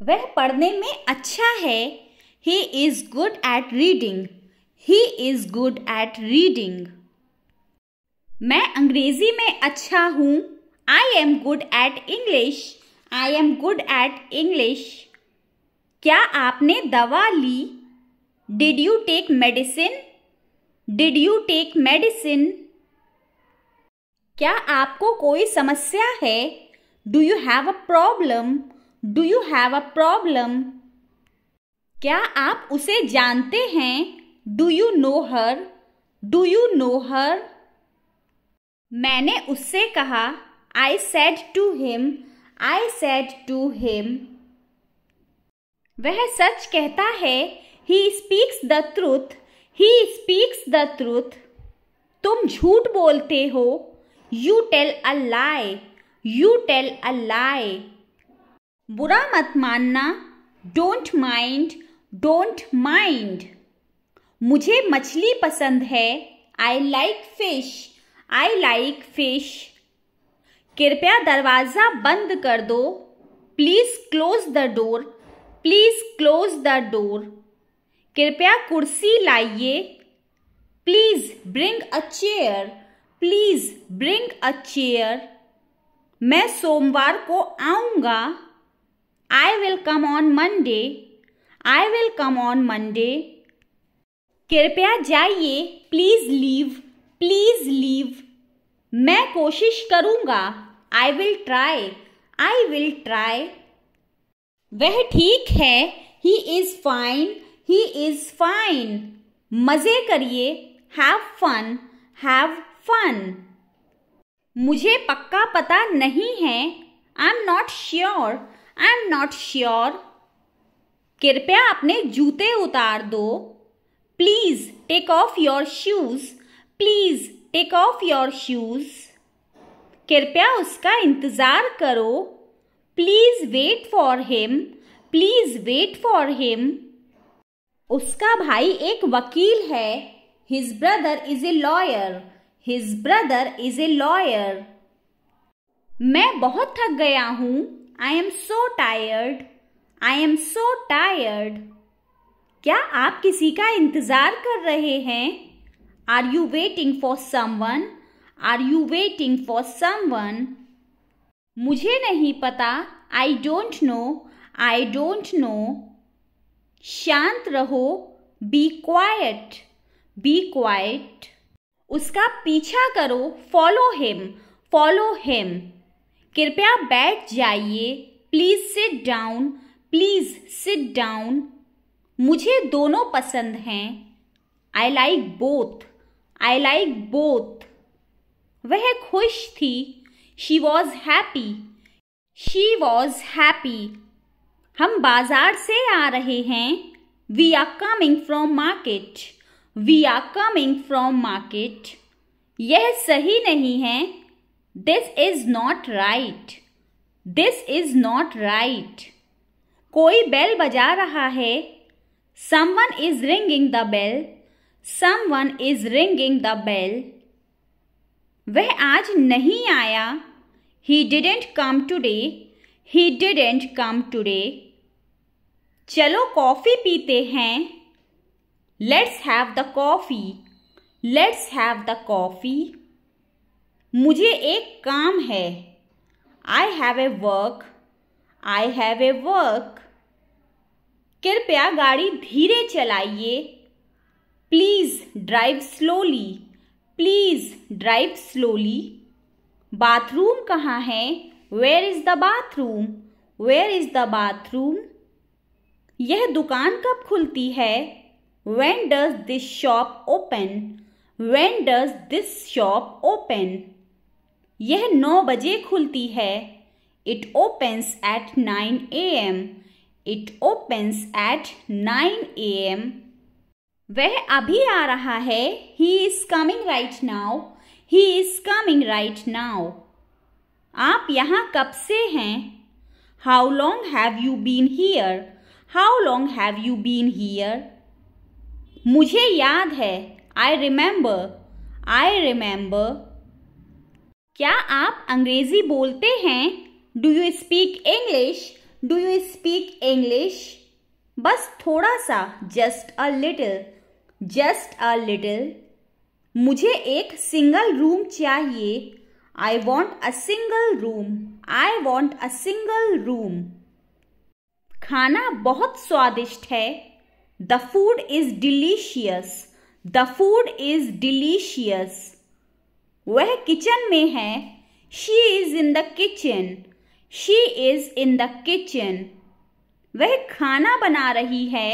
वह पढ़ने में अच्छा है। He is good at reading. He is good at reading. मैं अंग्रेजी में अच्छा हूँ। I am good at English. I am good at English. क्या आपने दवा ली? Did you take medicine? Did you take medicine? क्या आपको कोई समस्या है? Do you have a problem? Do you have a problem? क्या आप उसे जानते हैं? Do you know her? Do you know her? मैंने उससे कहा। I said to him. I said to him. वह सच कहता है। He speaks the truth. He speaks the truth. तुम झूठ बोलते हो। You tell a lie. You tell a lie. बुरा मत मानना। Don't mind. Don't mind. मुझे मछली पसंद है। I like fish. I like fish. कृपया दरवाज़ा बंद कर दो। Please close the door. Please close the door. कृपया कुर्सी लाइए। Please bring a chair. Please bring a chair. मैं सोमवार को आऊँगा। I will come on Monday. I will come on Monday. कृपया जाइए। Please leave. Please leave. मैं कोशिश करूँगा। I will try. I will try. वह ठीक है। He is fine. He is fine. मज़े करिए। Have fun. Have fun. मुझे पक्का पता नहीं है। I'm not sure. I'm not sure. कृपया अपने जूते उतार दो। Please take off your shoes. Please take off your shoes. कृपया उसका इंतज़ार करो। Please wait for him. Please wait for him. उसका भाई एक वकील है। His brother is a lawyer. His brother is a lawyer. मैं बहुत थक गया हूँ। I am so tired. I am so tired. क्या आप किसी का इंतज़ार कर रहे हैं? Are you waiting for someone? Are you waiting for someone? मुझे नहीं पता। I don't know. I don't know. शांत रहो। Be quiet. Be quiet. उसका पीछा करो। Follow him. Follow him. कृपया बैठ जाइए। Please sit down. Please sit down. मुझे दोनों पसंद हैं। I like both. I like both. वह खुश थी। She was happy. She was happy. हम बाजार से आ रहे हैं। We are coming from market. We are coming from market. यह सही नहीं है। This is not right. This is not right. कोई बेल बजा रहा है। Someone is ringing the bell. Someone is ringing the bell. वह आज नहीं आया। He didn't come today. He didn't come today. चलो कॉफ़ी पीते हैं। Let's have the coffee. Let's have the coffee. मुझे एक काम है। I have a work. I have a work. कृपया गाड़ी धीरे चलाइए। Please drive slowly. Please drive slowly. Bathroom कहाँ है? Where is the bathroom? Where is the bathroom? यह दुकान कब खुलती है? When does this shop open? When does this shop open? यह 9 बजे खुलती है। It opens at 9 a.m. It opens at 9 a.m. वह अभी आ रहा है। He is coming right now. He is coming right now. आप यहाँ कब से हैं? How long have you been here? How long have you been here? मुझे याद है। I remember. I remember. क्या आप अंग्रेजी बोलते हैं? Do you speak English? Do you speak English? बस थोड़ा सा, just a little, just a little. मुझे एक सिंगल रूम चाहिए, I want a single room, I want a single room. खाना बहुत स्वादिष्ट है, the food is delicious, the food is delicious. वह किचन में है, she is in the kitchen, she is in the kitchen. वह खाना बना रही है,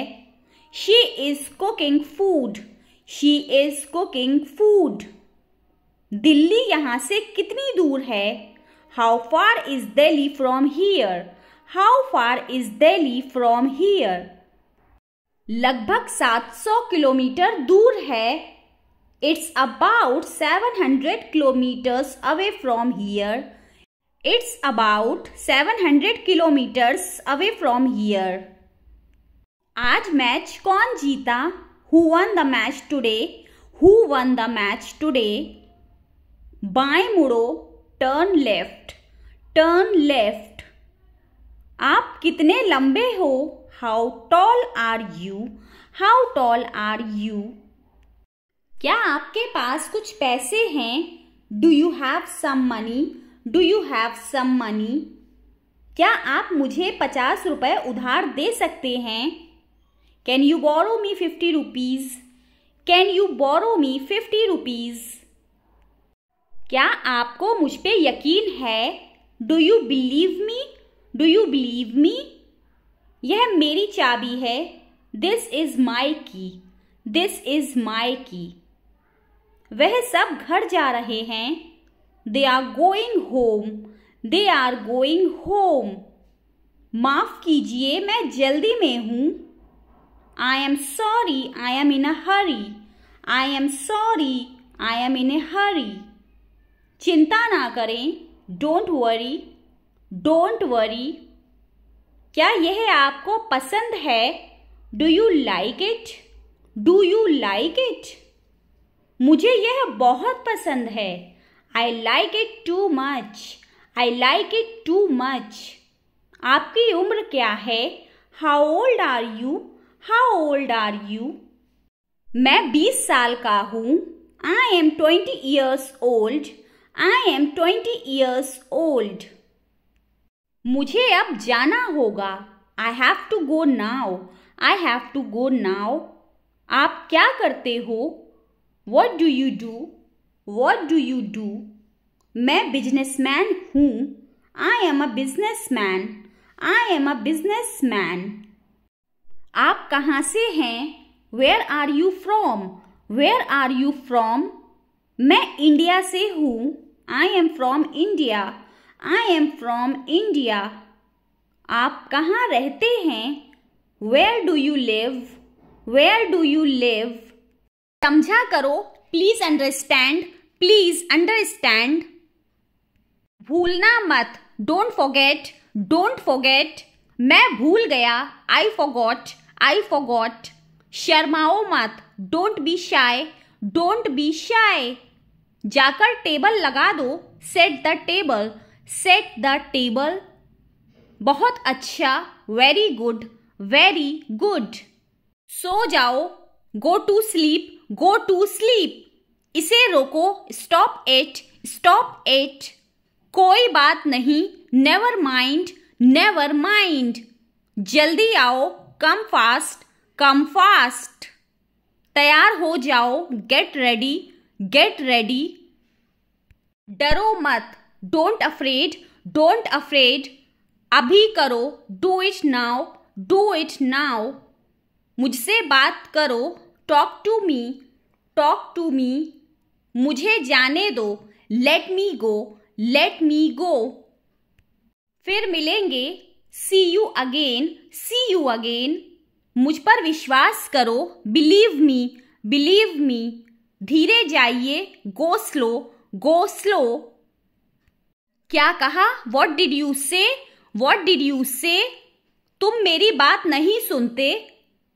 she is cooking food, she is cooking food. Delhi यहाँ से कितनी दूर है? How far is Delhi from here, how far is Delhi from here? लगभग 700 किलोमीटर दूर है, it's about 700 kilometres away from here, it's about 700 kilometres away from here. आज match कौन जीता? Who won the match today, who won the match today? बाएं मुड़ो, turn left, turn left. आप कितने लंबे हो? How tall are you, how tall are you? क्या आपके पास कुछ पैसे हैं? Do you have some money, do you have some money? क्या आप मुझे 50 रुपए उधार दे सकते हैं? Can you borrow me 50 rupees, can you borrow me 50 rupees? क्या आपको मुझ पे यकीन है? Do you believe me, do you believe me? यह मेरी चाबी है, दिस इज माई की, दिस इज माई की। वह सब घर जा रहे हैं, they are going home, they are going home. माफ कीजिए, मैं जल्दी में हूं, I am sorry, I am in a hurry, I am sorry, I am in a hurry. चिंता ना करें, डोंट वरी, डोंट वरी। क्या यह आपको पसंद है? Do you like it, do you like it? मुझे यह बहुत पसंद है, I like it too much, I like it too much. आपकी उम्र क्या है? How old are you, how old are you? मैं 20 साल का हूँ, I am 20 years old, I am 20 years old. मुझे अब जाना होगा, I have to go now, I have to go now. आप क्या करते हो? What do you do, what do you do? मैं बिजनेसमैन हूँ, I am a businessman, I am a businessman. आप कहाँ से हैं? Where are you from, where are you from? मैं इंडिया से हूँ, I am from India, I am from India. आप कहाँ रहते हैं? Where do you live, where do you live? समझा करो, प्लीज अंडरस्टैंड, प्लीज अंडरस्टैंड। भूलना मत, डोंट फॉरगेट, डोंट फॉरगेट। मैं भूल गया, आई फॉरगॉट, आई फॉरगॉट। शर्माओ मत, don't be shy, don't be shy. जाकर टेबल लगा दो, set the table, set the table. बहुत अच्छा, वेरी गुड, वेरी गुड। सो जाओ, go to sleep, go to sleep. इसे रोको, स्टॉप इट, स्टॉप इट। कोई बात नहीं, नेवर माइंड, नेवर माइंड। जल्दी आओ, कम फास्ट, कम फास्ट। तैयार हो जाओ, गेट रेडी, गेट रेडी। डरो मत, डोंट अफ्रेड, डोंट अफ्रेड। अभी करो, do it now, do it now. मुझसे बात करो, talk to me, talk to me. मुझे जाने दो, लेट मी गो, लेट मी गो। फिर मिलेंगे, see you again, see you again. मुझ पर विश्वास करो, बिलीव मी, बिलीव मी। धीरे जाइए, गो स्लो, गो स्लो। क्या कहा? What did you say, what did you say? तुम मेरी बात नहीं सुनते,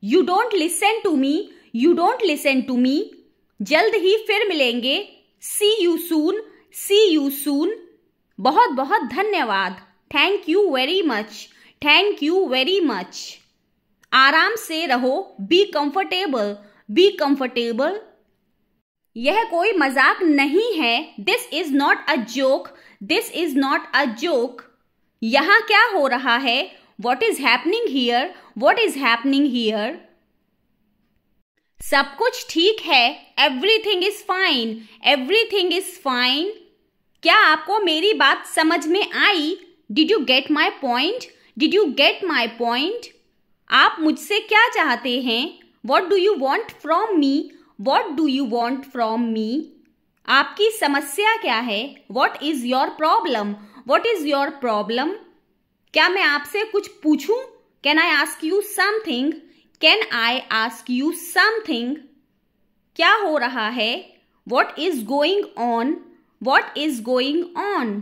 you don't listen to me, you don't listen to me. जल्द ही फिर मिलेंगे, see you soon, C you soon. बहुत बहुत धन्यवाद, thank you very much, thank you very much. आराम से रहो, बी कंफर्टेबल, बी कंफर्टेबल। यह कोई मजाक नहीं है, this is not a joke, this is not a joke. यहां क्या हो रहा है, what is happening here, what is happening here. सब कुछ ठीक है, everything is fine, everything is fine. क्या आपको मेरी बात समझ में आई? Did you get my point, did you get my point. आप मुझसे क्या चाहते हैं, what do you want from me, what do you want from मी। आपकी समस्या क्या है, what is your problem, what is your problem. क्या मैं आपसे कुछ पूछूं, can I ask you something, can I ask you something. क्या हो रहा है, what is going on, what is going on.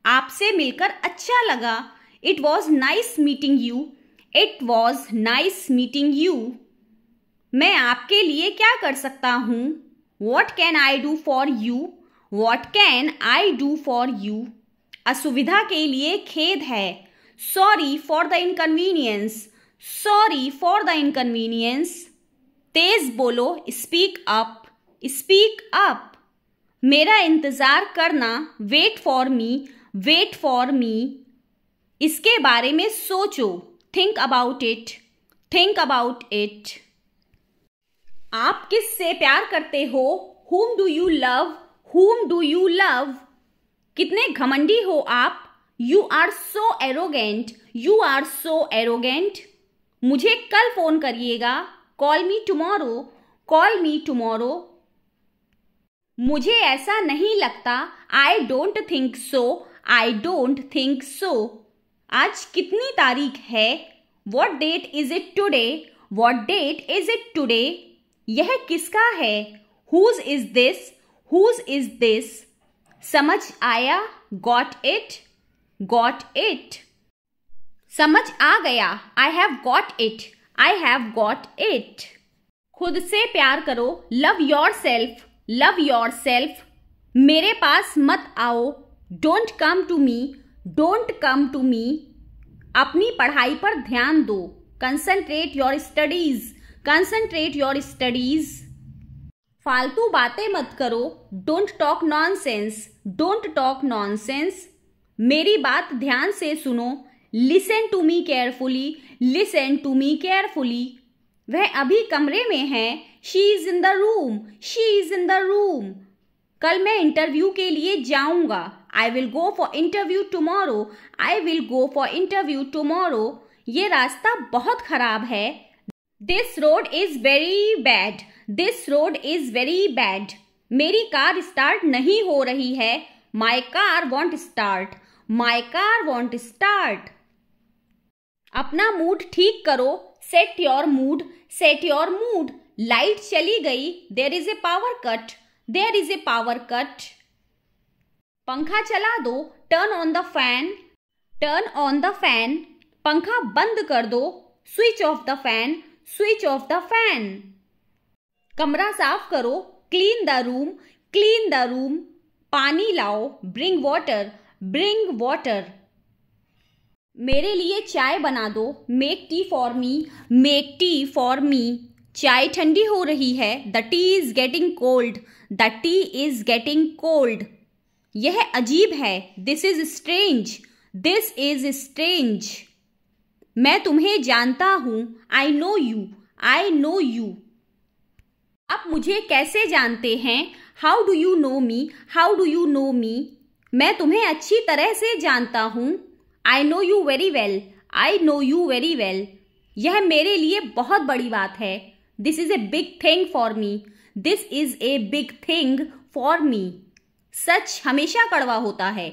आपसे मिलकर अच्छा लगा, it was nice meeting you, it was nice meeting you. मैं आपके लिए क्या कर सकता हूं, what can I do for you, what can I do for you. असुविधा के लिए खेद है, sorry for the inconvenience, sorry for the inconvenience. तेज बोलो, स्पीक अप, स्पीक अप। मेरा इंतजार करना, wait for me, wait for me. इसके बारे में सोचो, think about it, think about it. आप किससे प्यार करते हो, whom do you love, whom do you love। कितने घमंडी हो आप, you are so arrogant, you are so arrogant। मुझे कल फोन करिएगा, call me tomorrow, call me tomorrow। मुझे ऐसा नहीं लगता, I don't think so, I don't think so। आज कितनी तारीख है, what date is it today, what date is it today। यह किसका है, whose is this, whose is this। समझ आया, got it, got it। समझ आ गया, I have got it, I have got it। खुद से प्यार करो, love yourself, love yourself। मेरे पास मत आओ, don't come to me, don't come to me। अपनी पढ़ाई पर ध्यान दो, concentrate your studies, concentrate your studies। फालतू बातें मत करो, don't talk nonsense, don't talk nonsense. मेरी बात ध्यान से सुनो, listen to me carefully, listen to me carefully. वह अभी कमरे में है, she is in the room, she is in the room. कल मैं इंटरव्यू के लिए जाऊंगा, I will go for interview tomorrow, I will go for interview tomorrow. ये रास्ता बहुत खराब है, this road is very bad, this road is very bad. मेरी कार स्टार्ट नहीं हो रही है, my car won't start, my car won't start. अपना मूड ठीक करो, set your mood, set your mood. Light चली गई, there is a power cut, there is a power cut. पंखा चला दो, turn on the fan, turn on the fan. पंखा बंद कर दो, switch off the fan, switch off the fan. कमरा साफ करो, clean the room, clean the room. पानी लाओ, ब्रिंग वाटर, ब्रिंग वाटर। मेरे लिए चाय बना दो, make tea for me, make tea for me. चाय ठंडी हो रही है, the tea is getting cold, the tea is getting cold. यह अजीब है, this is strange, this is strange. मैं तुम्हें जानता हूं, I know you, I know you. आप मुझे कैसे जानते हैं, how do you know me, how do you know me. मैं तुम्हें अच्छी तरह से जानता हूं, I know you very well, I know you very well. यह मेरे लिए बहुत बड़ी बात है, this is a big thing for me, this is a big thing for me. सच हमेशा कड़वा होता है,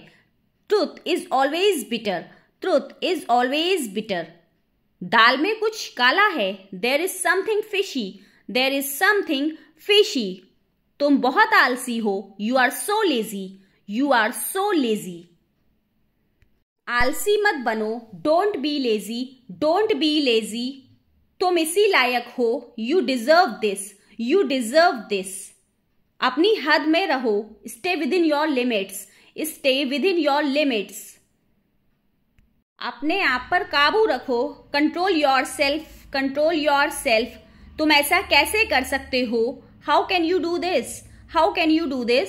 truth is always bitter, truth is always bitter. दाल में कुछ काला है, there is something fishy, there is something fishy. तुम बहुत आलसी हो, you are so lazy, you are so lazy. आलसी मत बनो, don't be lazy, don't be lazy. तुम इसी लायक हो, you deserve this, you deserve this. अपनी हद में रहो, stay with in your limits, stay with in your limits. अपने आप पर काबू रखो। Control your self, control your self. तुम ऐसा कैसे कर सकते हो? How can you do this? How can you do this?